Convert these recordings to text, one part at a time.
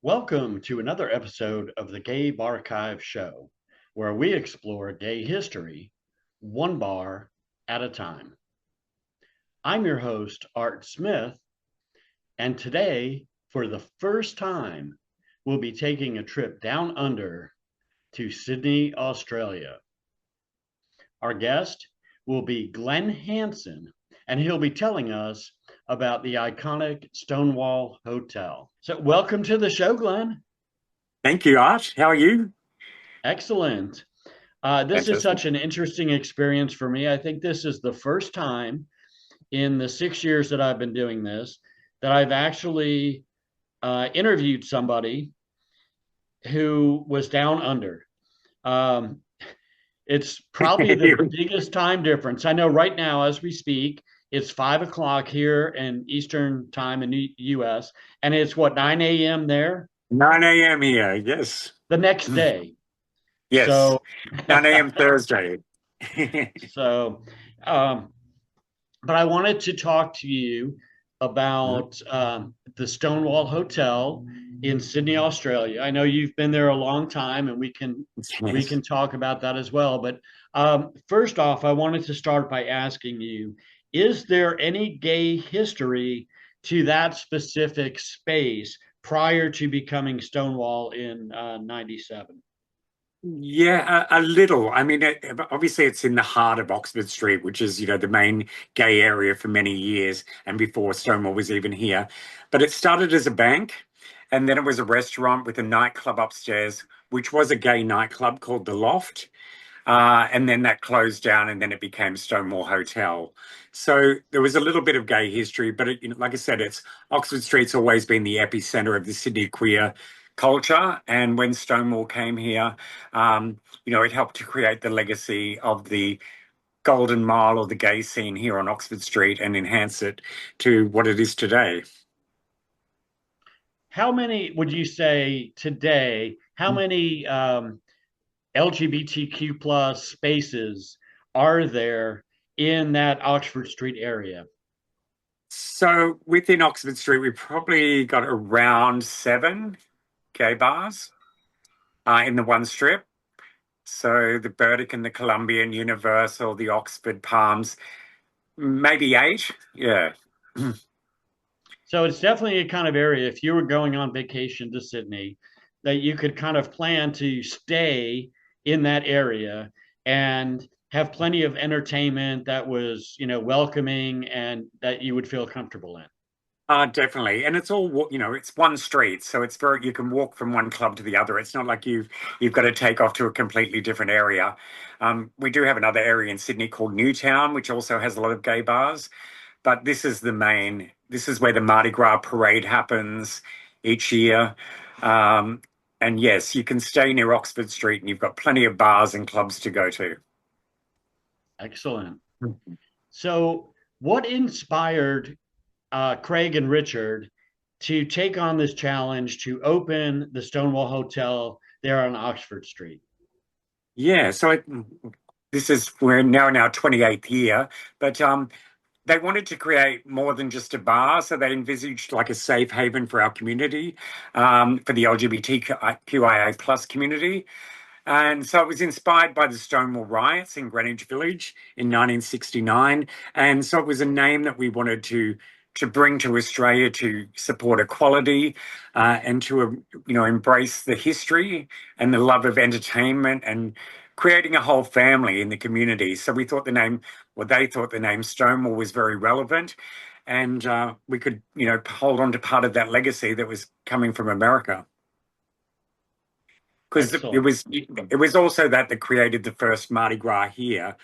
Welcome to another episode of the GayBarchives show, where we explore gay history one bar at a time. I'm your host, Art Smith, and today, for the first time, we'll be taking a trip down under to Sydney, Australia. Our guest will be Glenn Hansen, and he'll be telling us about the iconic Stonewall Hotel. So, welcome to the show, Glenn. Thank you, Art. How are you? Excellent. This is Fantastic. such an interesting experience for me. I think this is the first time in the 6 years that I've been doing this that I've actually interviewed somebody who was down under. Um, it's probably the biggest time difference. I know right now, as we speak, it's 5 o'clock here in Eastern time in the US, and it's what, 9 a.m. there 9 a.m. here. Yes. the next day. Yes. So, 9 a.m. Thursday. so, um, but I wanted to talk to you about the Stonewall Hotel in Sydney, Australia. I know you've been there a long time, and we can Yes. talk about that as well. But first off, I wanted to start by asking you: is there any gay history to that specific space prior to becoming Stonewall in '97? Yeah, a little. I mean, obviously, it's in the heart of Oxford Street, which is, the main gay area for many years and before Stonewall was even here. But it started as a bank, and then it was a restaurant with a nightclub upstairs, which was a gay nightclub called The Loft. And then that closed down, and then it became Stonewall Hotel. So there was a little bit of gay history, but like I said, it's Oxford Street's always been the epicenter of the Sydney queer culture. And when Stonewall came here, it helped to create the legacy of the golden mile or the gay scene here on Oxford Street and enhance it to what it is today. How many would you say today? How many LGBTQ plus spaces are there in that Oxford Street area? So within Oxford Street, we've probably got around 7 gay bars in the one strip. So the Burdick and the Columbian, Universal, the Oxford Palms, maybe 8. Yeah. So it's definitely a kind of area, if you were going on vacation to Sydney, that you could kind of plan to stay in that area and have plenty of entertainment that was, welcoming and that you would feel comfortable in. Definitely. And it's all, it's one street. So it's very, you can walk from one club to the other. It's not like you've got to take off to a completely different area. We do have another area in Sydney called Newtown, which also has a lot of gay bars. But this is where the Mardi Gras parade happens each year. And yes, you can stay near Oxford Street and you've got plenty of bars and clubs to go to. Excellent. So, what inspired Craig and Richard to take on this challenge to open the Stonewall Hotel there on Oxford Street? Yeah, so we're now in our 28th year, but they wanted to create more than just a bar, so they envisaged like a safe haven for our community, for the LGBTQIA plus community. And so it was inspired by the Stonewall riots in Greenwich Village in 1969. And so it was a name that we wanted to bring to Australia to support equality and to embrace the history and the love of entertainment and creating a whole family in the community. So we thought they thought the name Stonewall was very relevant, and we could hold on to part of that legacy that was coming from America. Because it Excellent. was also that created the first Mardi Gras here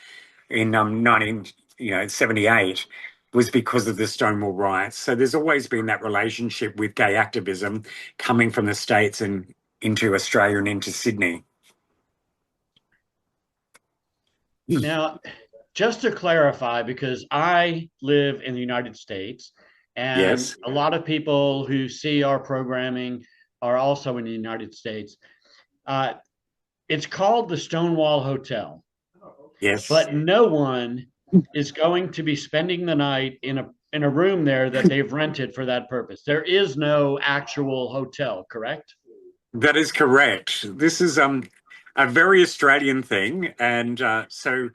in 1978 was because of the Stonewall riots. So there's always been that relationship with gay activism coming from the States and into Australia and into Sydney. Now, just to clarify, because I live in the United States, and Yes. a lot of people who see our programming are also in the United States. Uh, it's called the Stonewall Hotel, Yes. but no one is going to be spending the night in a room there that they've rented for that purpose. There is no actual hotel, correct? That is correct. This is a very Australian thing, and so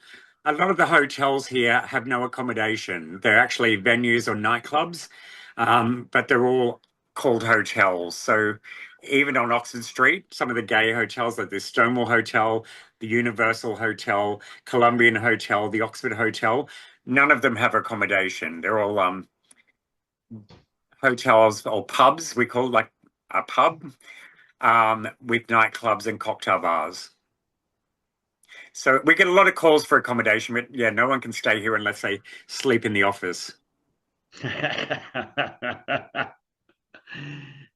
a lot of the hotels here have no accommodation. They're actually venues or nightclubs, but they're all called hotels. So even on Oxford Street, some of the gay hotels, like the Stonewall Hotel, the Universal Hotel, Columbian Hotel, the Oxford Hotel, none of them have accommodation. They're all hotels or pubs. We call it like a pub with nightclubs and cocktail bars. So we get a lot of calls for accommodation, but yeah, no one can stay here unless they sleep in the office.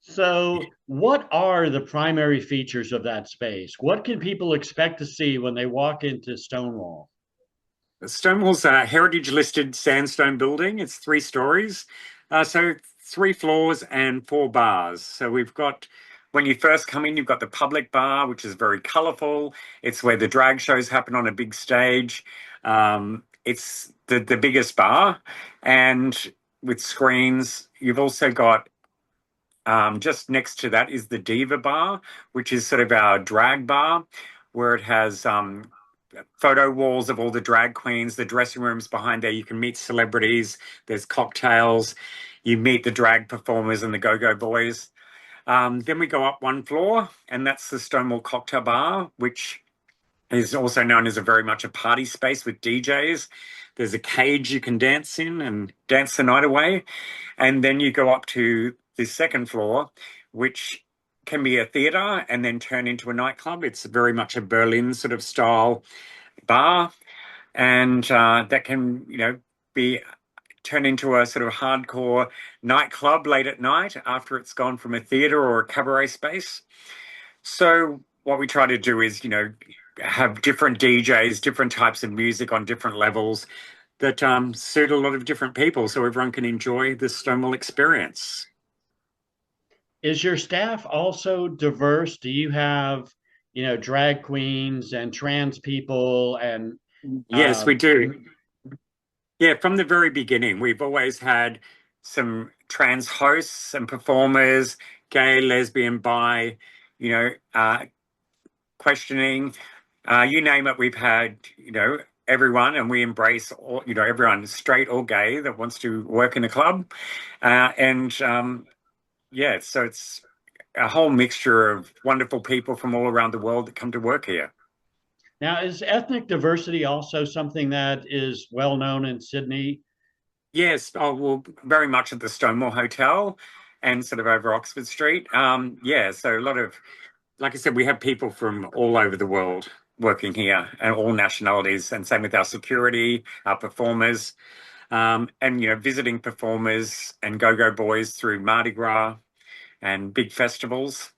So, what are the primary features of that space? What can people expect to see when they walk into Stonewall? Stonewall's a heritage listed sandstone building. It's 3 stories. So 3 floors and 4 bars. So we've got, when you first come in, you've got the public bar, which is very colorful. It's where the drag shows happen on a big stage. It's the biggest bar and with screens. You've also got just next to that is the Diva Bar, which is sort of our drag bar, where it has photo walls of all the drag queens, the dressing rooms behind there. You can meet celebrities. There's cocktails. You meet the drag performers and the go-go boys. Then we go up 1 floor, and that's the Stonewall Cocktail Bar, which is also known as a very much a party space with DJs. There's a cage you can dance in and dance the night away. And then you go up to the second floor, which can be a theater and then turn into a nightclub. It's very much a Berlin sort of style bar. And that can, be turned into a sort of hardcore nightclub late at night after it's gone from a theater or a cabaret space. So what we try to do is, have different DJs, different types of music on different levels that suit a lot of different people so everyone can enjoy the Stonewall experience. Is your staff also diverse? Do you have, drag queens and trans people and Yes, we do. Yeah, from the very beginning, we've always had some trans hosts and performers, gay, lesbian, bi, you know, uh, questioning. You name it, we've had, everyone, and we embrace all, everyone, straight or gay, that wants to work in a club. And yeah, so it's a whole mixture of wonderful people from all around the world that come to work here. now is ethnic diversity also something that is well known in Sydney? Yes, oh, well, very much at the Stonewall Hotel and sort of over Oxford Street. Yeah, so a lot of, like I said, we have people from all over the world working here and all nationalities, and same with our security, our performers, and visiting performers and go-go boys through Mardi Gras and big festivals.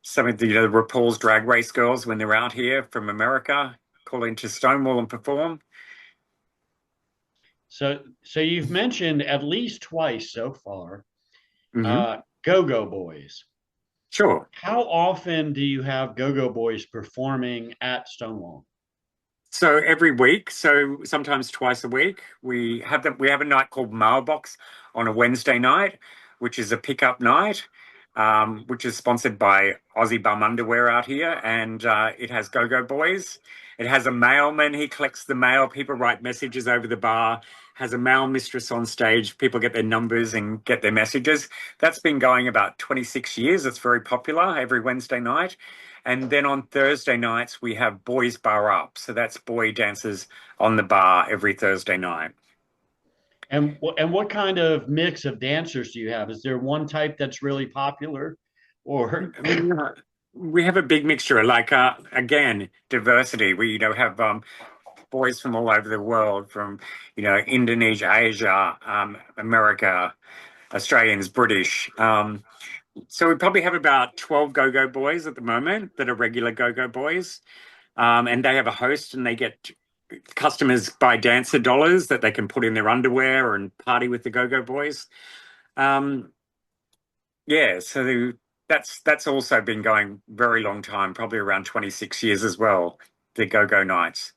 Some of the RuPaul's Drag Race girls when they're out here from America call into Stonewall and perform. So you've mentioned at least twice so far, Hmm. go-go boys. Sure. How often do you have go-go boys performing at Stonewall? So every week, so sometimes twice a week, we have a night called Mailbox on a Wednesday night, which is a pickup night, which is sponsored by Aussie Bum Underwear out here, and it has go-go boys. It has a mailman. He collects the mail. People write messages over the bar. Has a mail mistress on stage. People get their numbers and get their messages. That's been going about 26 years. It's very popular every Wednesday night. And then on Thursday nights, we have Boys Bar Up. So that's boy dancers on the bar every Thursday night. And what kind of mix of dancers do you have? Is there one type that's really popular, or We have a big mixture, like again, diversity. We have boys from all over the world, from Indonesia, Asia, America, Australians, British. So we probably have about 12 go-go boys at the moment that are regular go-go boys. And they have a host, and they get customers buy dancer dollars that they can put in their underwear and party with the go-go boys. Um, yeah, so that's also been going very long time, probably around 26 years as well, the go-go nights.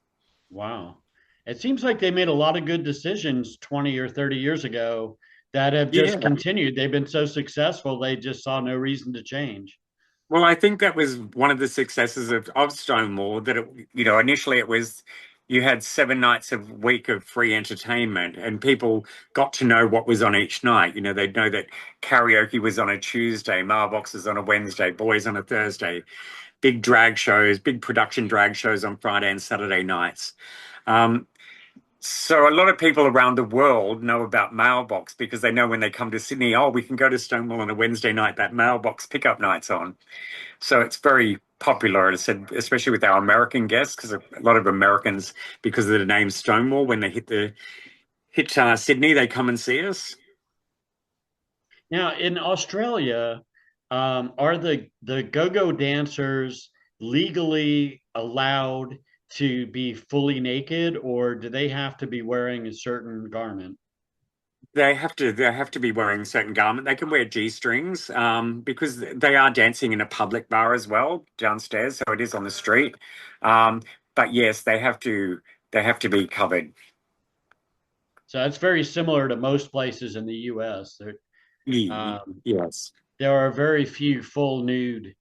wow? It seems like they made a lot of good decisions 20 or 30 years ago that have just Yeah. continued. They've been so successful, they just saw no reason to change. Well, I think that was one of the successes of Stonewall, that initially it was you had 7 nights a week of free entertainment and people got to know what was on each night. They'd know that karaoke was on a Tuesday, mailboxes on a Wednesday, boys on a Thursday, big drag shows, big production drag shows on Friday and Saturday nights. Um, so a lot of people around the world know about Mailbox because they know when they come to Sydney, oh, we can go to Stonewall on a Wednesday night, that Mailbox pickup night's on. So it's very popular, and I said, especially with our American guests, because a lot of Americans, because of the name Stonewall, when they hit Sydney, they come and see us. Now, in Australia, are the go-go dancers legally allowed to be fully naked, or do they have to be wearing a certain garment? They have to be wearing a certain garment. They can wear G-strings because they are dancing in a public bar as well downstairs, so it is on the street. Um, but yes, they have to be covered. So that's very similar to most places in the U.S. Um, Yes, there are very few full nude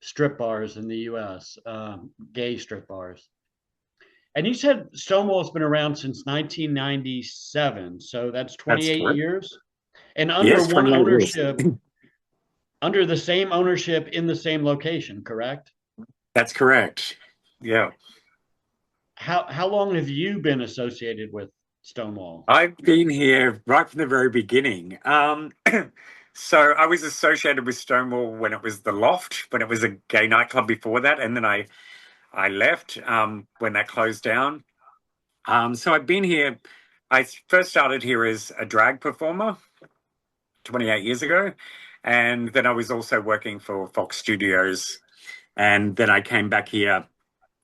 strip bars in the U.S., gay strip bars. And you said Stonewall's been around since 1997, so that's that's 28 correct. years. And under Yes, one 28 years. ownership, under the same ownership in the same location, correct? That's correct. Yeah. How long have you been associated with Stonewall? I've been here right from the very beginning. So I was associated with Stonewall when it was the Loft, when it was a gay nightclub before that, and then I left when that closed down. So I've been here. I first started here as a drag performer 28 years ago, and then I was also working for Fox Studios, and then I came back here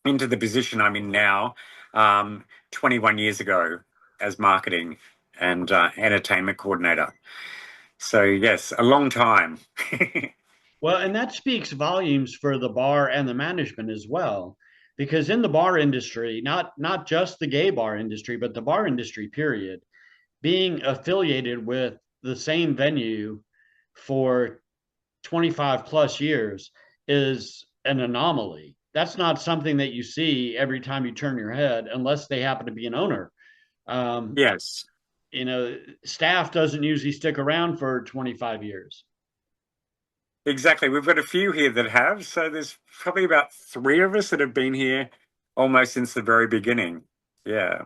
into the position I'm in now, 21 years ago as marketing and entertainment coordinator. So yes, a long time. Well, and that speaks volumes for the bar and the management as well, because in the bar industry, not just the gay bar industry, but the bar industry period, being affiliated with the same venue for 25 plus years is an anomaly. That's not something that you see every time you turn your head, unless they happen to be an owner. Um, Yes, Staff doesn't usually stick around for 25 years. exactly. We've got a few here that have. So there's probably about three of us that have been here almost since the very beginning. Yeah.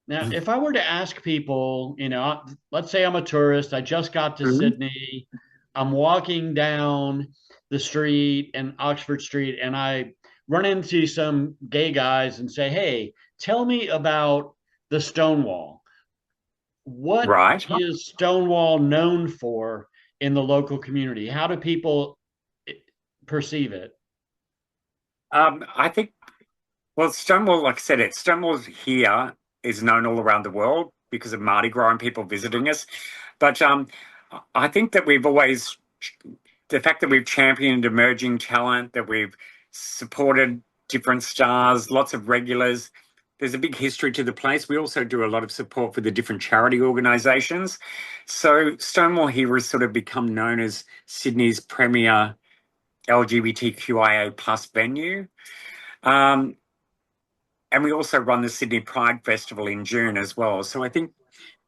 Now, if I were to ask people, let's say I'm a tourist, I just got to Mhm. Sydney, I'm walking down the street and Oxford Street, and I run into some gay guys and say, "Hey, tell me about the Stonewall. What Right. is Stonewall known for in the local community? How do people perceive it?" I think, well, Stonewall, like I said, Stonewall's here is known all around the world because of Mardi Gras and people visiting us. But I think that the fact that we've championed emerging talent, that we've supported different stars, lots of regulars. There's a big history to the place. We also do a lot of support for the different charity organisations. So Stonewall here has sort of become known as Sydney's premier LGBTQIA plus venue. Um, and we also run the Sydney Pride Festival in June as well. So I think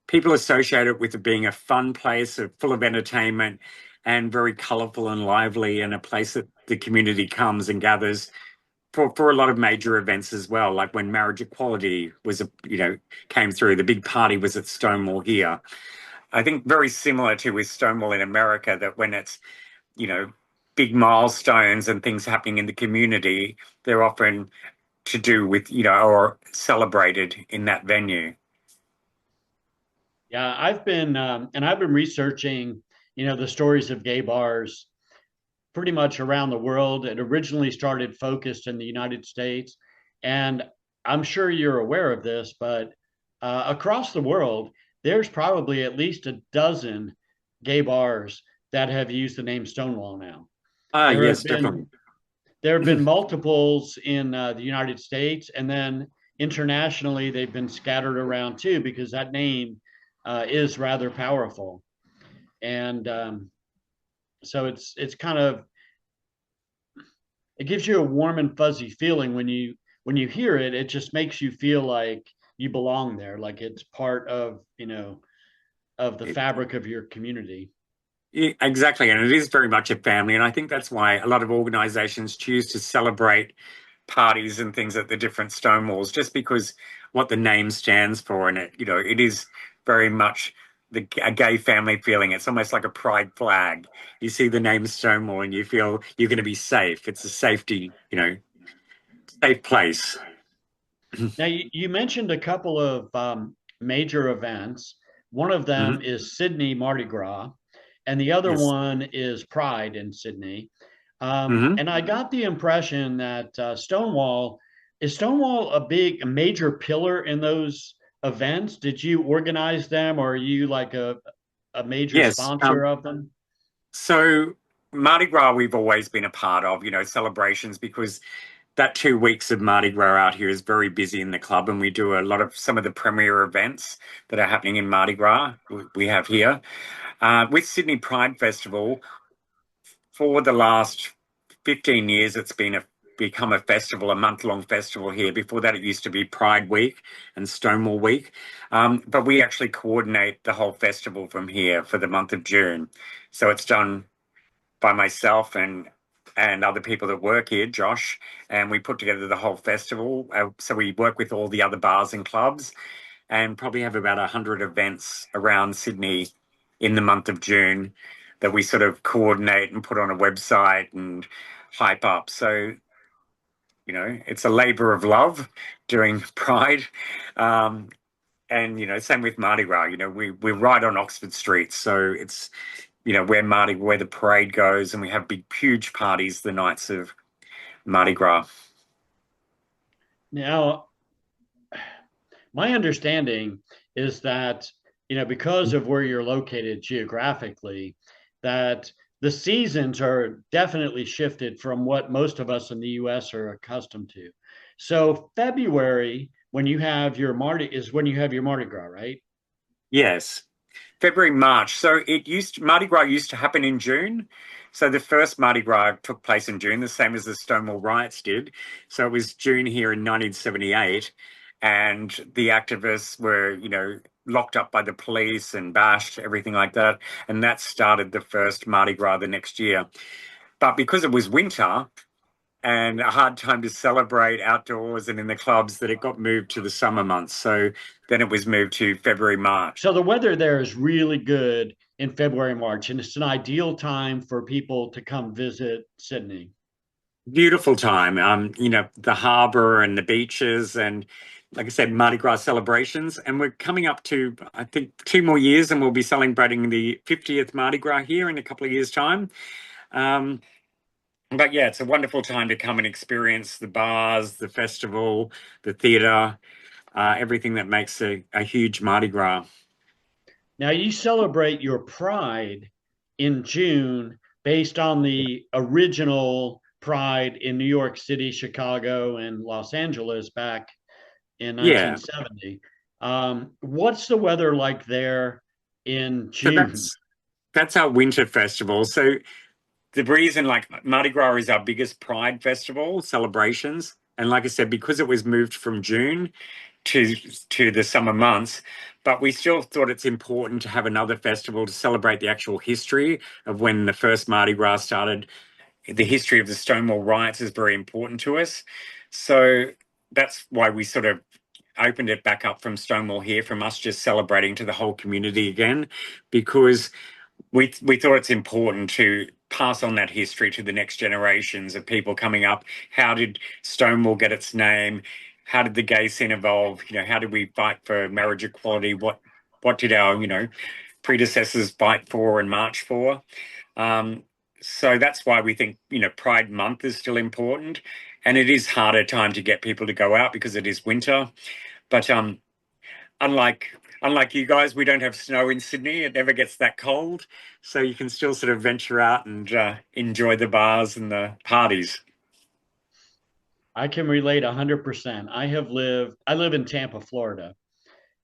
people associate it with it being a fun place, full of entertainment and very colourful and lively, and a place that the community comes and gathers for a lot of major events as well. Like when marriage equality came through, the big party was at Stonewall here. I think very similar to with Stonewall in America, that when it's, you know, big milestones and things happening in the community, they're often to do with, or celebrated in that venue. Yeah, I've been researching, the stories of gay bars pretty much around the world. It originally started focused in the United States, and I'm sure you're aware of this, but across the world, there's probably at least a dozen gay bars that have used the name Stonewall now. Ah, There have yes, been definitely. there have been multiples in the United States, and then internationally they've been scattered around too, because that name is rather powerful. And so it's kind of, it gives you a warm and fuzzy feeling when you hear it. It just makes you feel like you belong there, like it's part of, of the It, fabric of your community. yeah, exactly. And it is very much a family. And I think that's why a lot of organizations choose to celebrate parties and things at the different Stonewalls, just because what the name stands for. And it is very much a gay family feeling. It's almost like a pride flag. You see the name Stonewall and you feel you're going to be safe. It's a safety, safe place. Now, you mentioned a couple of major events. One of them Mhm. is Sydney Mardi Gras, and the other Yes. one is Pride in Sydney. Hmm. And I got the impression that Stonewall, is Stonewall a major pillar in those events? Did you organize them, or are you like a major Yes. sponsor of them? So Mardi Gras, we've always been a part of, celebrations, because that 2 weeks of Mardi Gras out here is very busy in the club, and we do a lot of some of the premier events that are happening in Mardi Gras we have here. With Sydney Pride Festival, for the last 15 years, it's become a festival, a month-long festival here. Before that, it used to be Pride Week and Stonewall Week. But we actually coordinate the whole festival from here for the month of June. So it's done by myself and other people that work here, Josh, and we put together the whole festival. So we work with all the other bars and clubs, and probably have about 100 events around Sydney in the month of June that we sort of coordinate and put on a website and hype up. So, it's a labor of love doing Pride. Um, and, same with Mardi Gras. We're right on Oxford Street. So it's, where the parade goes, and we have big, huge parties the nights of Mardi Gras. Now, my understanding is that, because of where you're located geographically, that the seasons are definitely shifted from what most of us in the US are accustomed to. So February, when you have your Mardi, is when you have your Mardi Gras, right? Yes. February, March. So Mardi Gras used to happen in June. So the first Mardi Gras took place in June, the same as the Stonewall riots did. So it was June here in 1978, and the activists were, locked up by the police and bashed, everything like that. And that started the first Mardi Gras the next year. But because it was winter and a hard time to celebrate outdoors and in the clubs, that it got moved to the summer months. So then it was moved to February, March. So the weather there is really good in February, March, and it's an ideal time for people to come visit Sydney. Beautiful time. The harbour and the beaches, and like I said, Mardi Gras celebrations. And we're coming up to, I think, 2 more years, and we'll be celebrating the 50th Mardi Gras here in a couple of years' time. Um, but yeah, it's a wonderful time to come and experience the bars, the festival, the theatre, everything that makes a huge Mardi Gras. Now, you celebrate your Pride in June based on the original Pride in New York City, Chicago, and Los Angeles back in Yeah. 1970. What's the weather like there in So June? that's our winter festival. So the reason, like, Mardi Gras is our biggest Pride festival celebrations, and like I said, because it was moved from June to the summer months, but we still thought it's important to have another festival to celebrate the actual history of when the first Mardi Gras started. The history of the Stonewall riots is very important to us, so that's why we sort of opened it back up from Stonewall here, from us just celebrating to the whole community again, because we thought it's important to pass on that history to the next generations of people coming up. How did Stonewall get its name? How did the gay scene evolve? How did we fight for marriage equality? What did our predecessors fight for and march for? Um, so that's why we think Pride Month is still important, and it is harder time to get people to go out because it is winter. But unlike you guys, we don't have snow in Sydney. It never gets that cold, so you can still sort of venture out and enjoy the bars and the parties. I can relate 100%. I live in Tampa, Florida,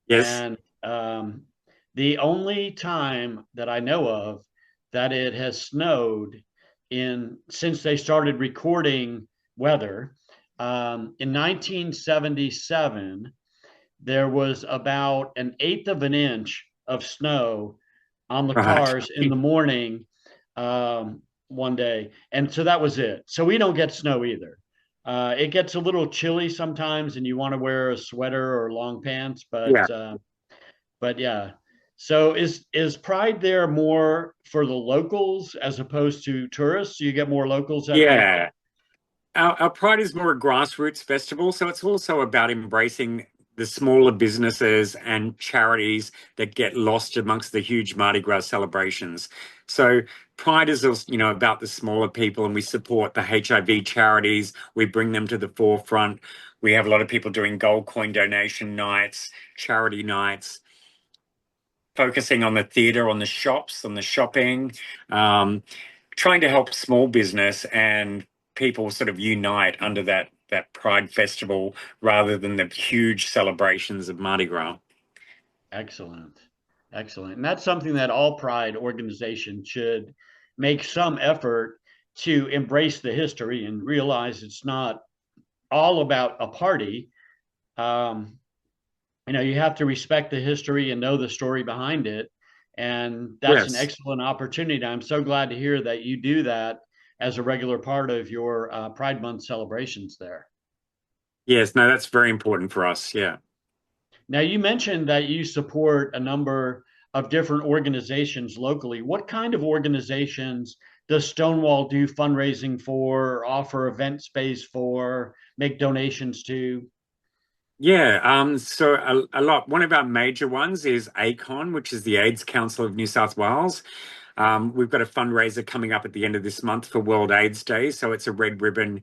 Yes. and the only time that I know of that it has snowed in since they started recording weather in 1977, there was about an eighth of an inch of snow on the Right. cars in the morning one day. And so that was it. So we don't get snow either. It gets a little chilly sometimes, and you want to wear a sweater or long pants. Yeah. But yeah. So is Pride there more for the locals as opposed to tourists? You get more locals that make. Yeah. Our Pride is more a grassroots festival, so it's also about embracing the smaller businesses and charities that get lost amongst the huge Mardi Gras celebrations. So Pride is also, about the smaller people, and we support the HIV charities. We bring them to the forefront. We have a lot of people doing gold coin donation nights, charity nights, focusing on the theatre, on the shops, on the shopping, um, trying to help small business and people sort of unite under that Pride Festival rather than the huge celebrations of Mardi Gras. Excellent. Excellent. And that's something that all Pride organizations should make some effort to embrace the history and realize it's not all about a party. Um, you have to respect the history and know the story behind it. And that's an Yes. excellent opportunity. I'm so glad to hear that you do that as a regular part of your Pride Month celebrations there. Yes, no, that's very important for us. Yeah. Now, you mentioned that you support a number of different organizations locally. What kind of organizations does Stonewall do fundraising for, offer event space for, make donations to? Yeah, so a lot. One of our major ones is ACON, which is the AIDS Council of New South Wales. We've got a fundraiser coming up at the end of this month for World AIDS Day. So it's a red ribbon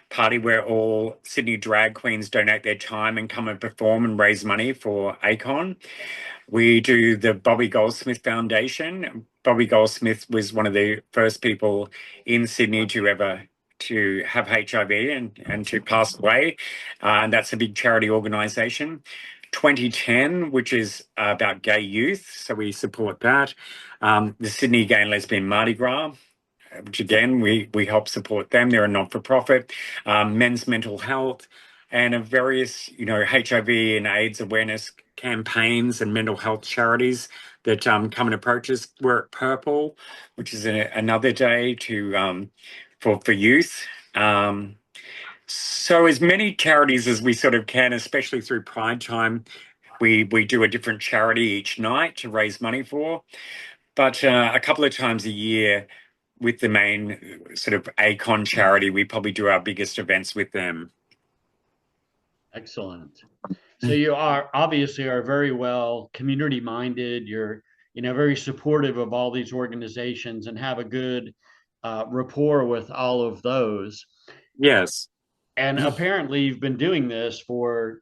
party where all Sydney drag queens donate their time and come and perform and raise money for ACON. We do the Bobby Goldsmith Foundation. Bobby Goldsmith was one of the first people in Sydney to have HIV and to pass away. And that's a big charity organisation. 2010, which is about gay youth, so we support that. The Sydney Gay and Lesbian Mardi Gras, which again we help support them. They're a not-for-profit. Men's mental health, and a various HIV and AIDS awareness campaigns and mental health charities that come and approach us. We're at Purple, which is another day to for youth. So as many charities as we sort of can, especially through Pride time, we do a different charity each night to raise money for. But a couple of times a year, with the main sort of ACON charity, we probably do our biggest events with them. Excellent. So you are obviously are very well community minded. You're very supportive of all these organizations and have a good rapport with all of those. Yes. And apparently, you've been doing this for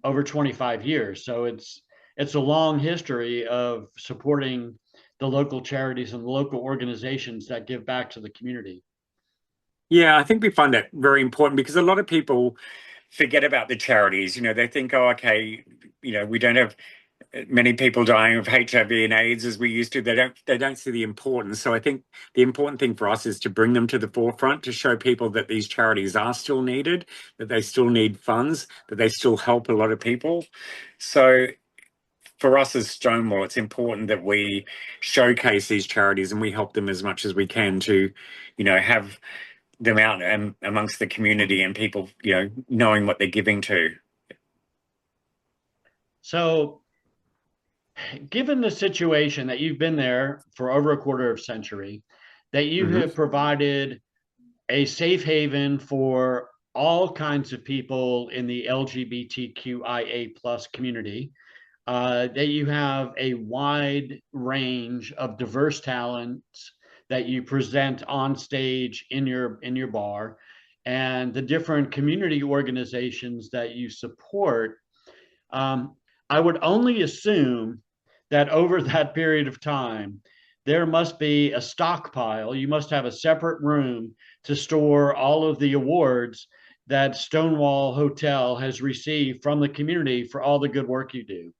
over 25 years. So it's a long history of supporting the local charities and the local organizations that give back to the community. Yeah, I think we find that very important because a lot of people forget about the charities. They think, oh, okay, we don't have many people dying of HIV and AIDS as we used to. They don't see the importance. So I think the important thing for us is to bring them to the forefront, to show people that these charities are still needed, that they still need funds, that they still help a lot of people. So for us as Stonewall, it's important that we showcase these charities and we help them as much as we can to, have them out and amongst the community and people, knowing what they're giving to. So, given the situation that you've been there for over a quarter of a century, that you Hmm. have provided a safe haven for all kinds of people in the LGBTQIA plus community, that you have a wide range of diverse talents that you present on stage in your bar, and the different community organizations that you support. I would only assume that over that period of time, there must be a stockpile. You must have a separate room to store all of the awards that Stonewall Hotel has received from the community for all the good work you do.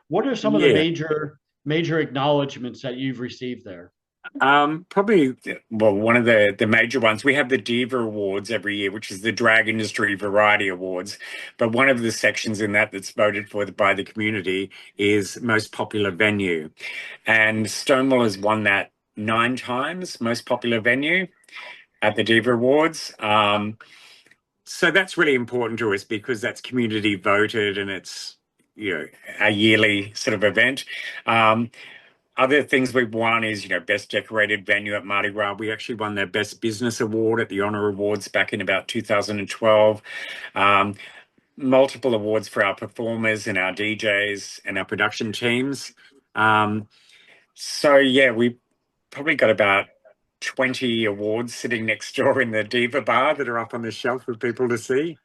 What are some of the Yeah. major acknowledgments that you've received there? Probably, well, one of the major ones, we have the Diva Awards every year, which is the Drag Industry Variety Awards. But one of the sections in that that's voted for by the community is most popular venue. And Stonewall has won that 9 times, most popular venue at the Diva Awards. So that's really important to us because that's community voted and it's, a yearly sort of event. Other things we've won is, best decorated venue at Mardi Gras. We actually won their best business award at the Honor Awards back in about 2012. Um, Multiple awards for our performers and our DJs and our production teams. So yeah, we probably got about 20 awards sitting next door in the Diva bar that are up on the shelf for people to see.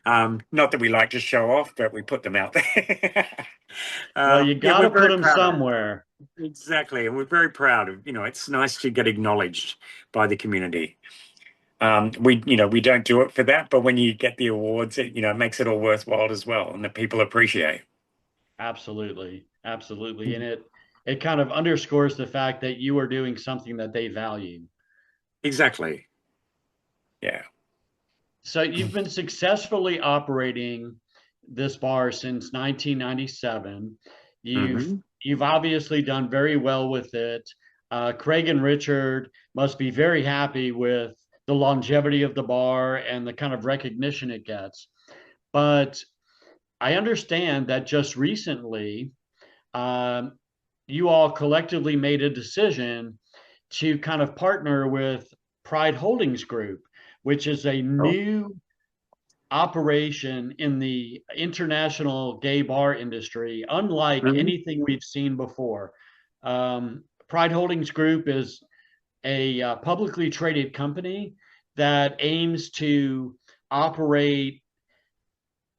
Not that we like to show off, but we put them out there. Well, you Yeah, got we're to put very them proud of it. somewhere. Exactly. And we're very proud of, it's nice to get acknowledged by the community. We don't do it for that, but when you get the awards, it makes it all worthwhile as well, and the people appreciate. Absolutely. Absolutely. And it kind of underscores the fact that you are doing something that they value. Exactly. Yeah. So you've been successfully operating this bar since 1997. You've Hmm. you've obviously done very well with it. Craig and Richard must be very happy with the longevity of the bar and the kind of recognition it gets. But I understand that just recently, um, you all collectively made a decision to kind of partner with Pride Holdings Group, which is a Oh. new operation in the international gay bar industry, unlike Hmm. anything we've seen before. Pride Holdings Group is a publicly traded company that aims to operate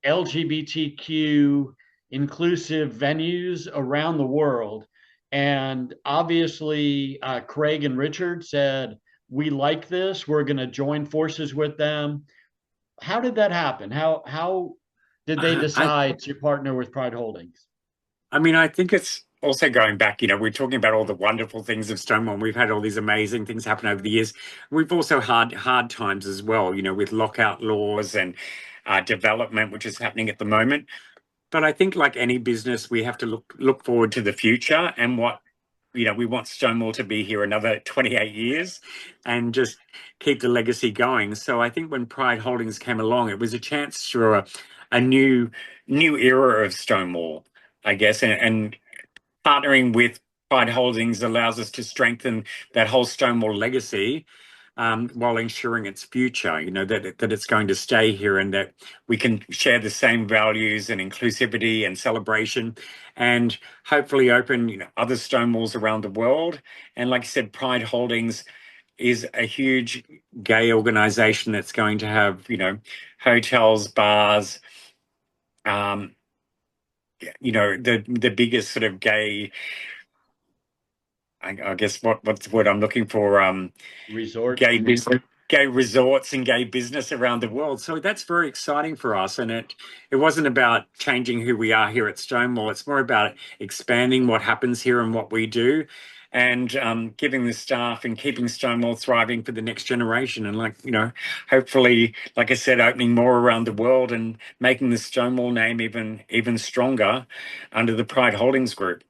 LGBTQ inclusive venues around the world. And obviously, Craig and Richard said, "We like this. We're going to join forces with them." How did that happen? How did they I, decide to partner with Pride Holdings? I mean, I think it's also going back, we're talking about all the wonderful things of Stonewall. We've had all these amazing things happen over the years. We've also had hard times as well, with lockout laws and development, which is happening at the moment. But I think, like any business, we have to look forward to the future and what we want Stonewall to be here another 28 years and just keep the legacy going. So I think when Pride Holdings came along, it was a chance for a new era of Stonewall, I guess, and partnering with Pride Holdings allows us to strengthen that whole Stonewall legacy, while ensuring its future, that it's going to stay here and that we can share the same values and inclusivity and celebration and hopefully open, other Stonewalls around the world. And like I said, Pride Holdings is a huge gay organization that's going to have, hotels, bars, um, the biggest sort of gay, I guess what's the word I'm looking for? Resorts. Gay business, gay resorts and gay business around the world. So that's very exciting for us. And it wasn't about changing who we are here at Stonewall. It's more about expanding what happens here and what we do, and giving the staff and keeping Stonewall thriving for the next generation. And hopefully, like I said, opening more around the world and making the Stonewall name even stronger under the Pride Holdings Group.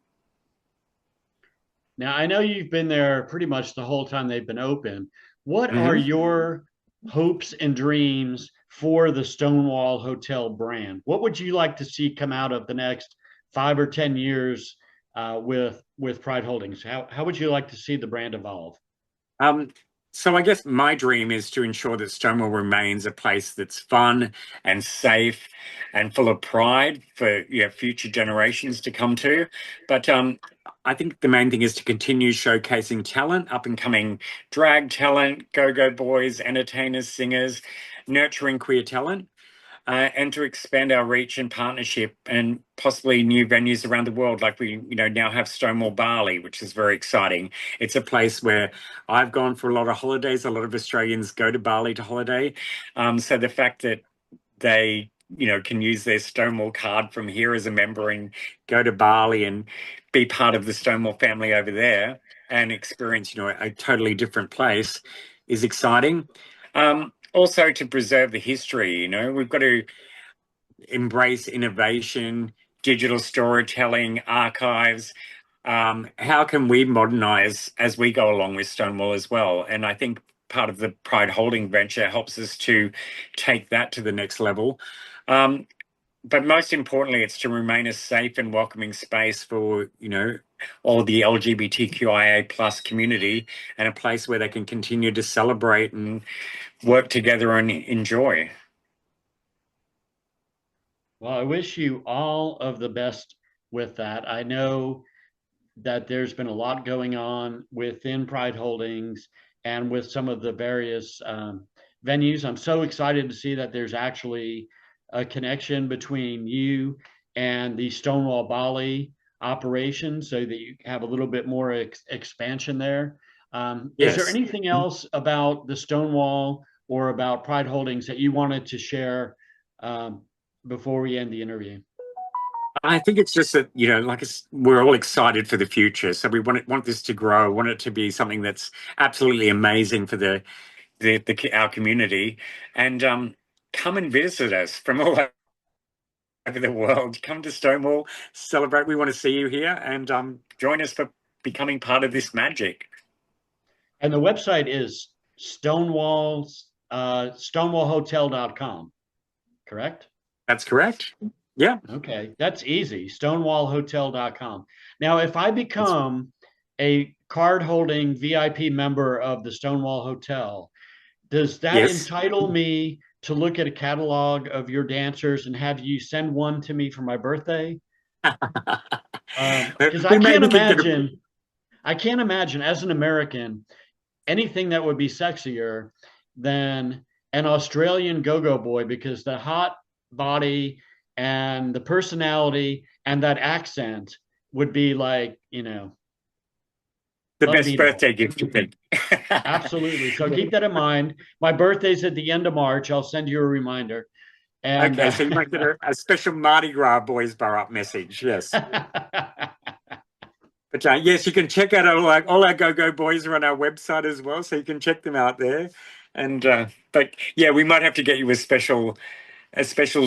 Now, I know you've been there pretty much the whole time they've been open. What are Hmm. your hopes and dreams for the Stonewall Hotel brand? What would you like to see come out of the next 5 or 10 years with Pride Holdings? How would you like to see the brand evolve? Um, so I guess my dream is to ensure that Stonewall remains a place that's fun and safe and full of pride for future generations to come to. But I think the main thing is to continue showcasing talent, up and coming drag talent, go-go boys, entertainers, singers, nurturing queer talent, and to expand our reach and partnership and possibly new venues around the world. Like we, now have Stonewall Bali, which is very exciting. It's a place where I've gone for a lot of holidays. A lot of Australians go to Bali to holiday. So the fact that they, can use their Stonewall card from here as a member and go to Bali and be part of the Stonewall family over there and experience, a totally different place is exciting. Also to preserve the history, we've got to embrace innovation, digital storytelling, archives. How can we modernize as we go along with Stonewall as well? And I think part of the Pride Holding venture helps us to take that to the next level. But most importantly, it's to remain a safe and welcoming space for, all the LGBTQIA plus community, and a place where they can continue to celebrate and work together and enjoy. Well, I wish you all of the best with that. I know that there's been a lot going on within Pride Holdings and with some of the various venues. I'm so excited to see that there's actually a connection between you and the Stonewall Bali operation so that you have a little bit more expansion there. Is there Yes. anything else about the Stonewall or about Pride Holdings that you wanted to share um, before we end the interview? I think it's just that, we're all excited for the future. So we want this to grow, want it to be something that's absolutely amazing for our community. And come and visit us from all over the world. Come to Stonewall, celebrate. We want to see you here, and join us for becoming part of this magic. And the website is stonewallhotel.com, correct? That's correct. Yeah. Okay, that's easy. Stonewallhotel.com. Now, if I become a card holding VIP member of the Stonewall Hotel, does that Yes. entitle me to look at a catalog of your dancers and have you send one to me for my birthday? Because We maybe could get a. I can't imagine as an American anything that would be sexier than an Australian go-go boy because the hot body and the personality and that accent would be like, The best unbeatable. birthday gift, you think? Absolutely. So keep that in mind. My birthday's at the end of March. I'll send you a reminder. And Okay, so you might get a special Mardi Gras Boys Bar Up message. Yes. But yes, you can check out all our Go-Go Boys are on our website as well, so you can check them out there. And but yeah, we might have to get you a special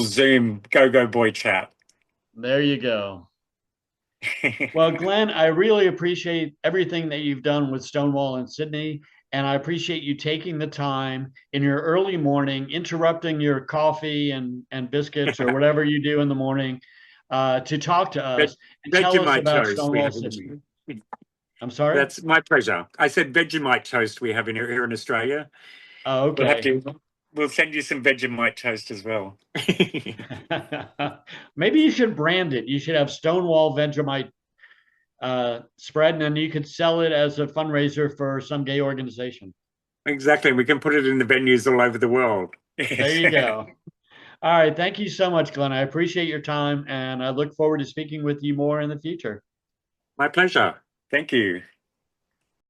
Zoom Go-Go Boy chat. There you go. Well, Glenn, I really appreciate everything that you've done with Stonewall in Sydney. And I appreciate you taking the time in your early morning, interrupting your coffee and biscuits or whatever you do in the morning to talk to us and tell us Vegemite about toast we Stonewall have Sydney. in. I'm sorry? That's my pleasure. I said Vegemite toast we have here in Australia. Oh, okay. We'll send you some Vegemite toast as well. Maybe you should brand it. You should have Stonewall Vegemite spread, and then you could sell it as a fundraiser for some gay organization. Exactly. We can put it in the venues all over the world. There you go. All right. Thank you so much, Glenn. I appreciate your time, and I look forward to speaking with you more in the future. My pleasure. Thank you.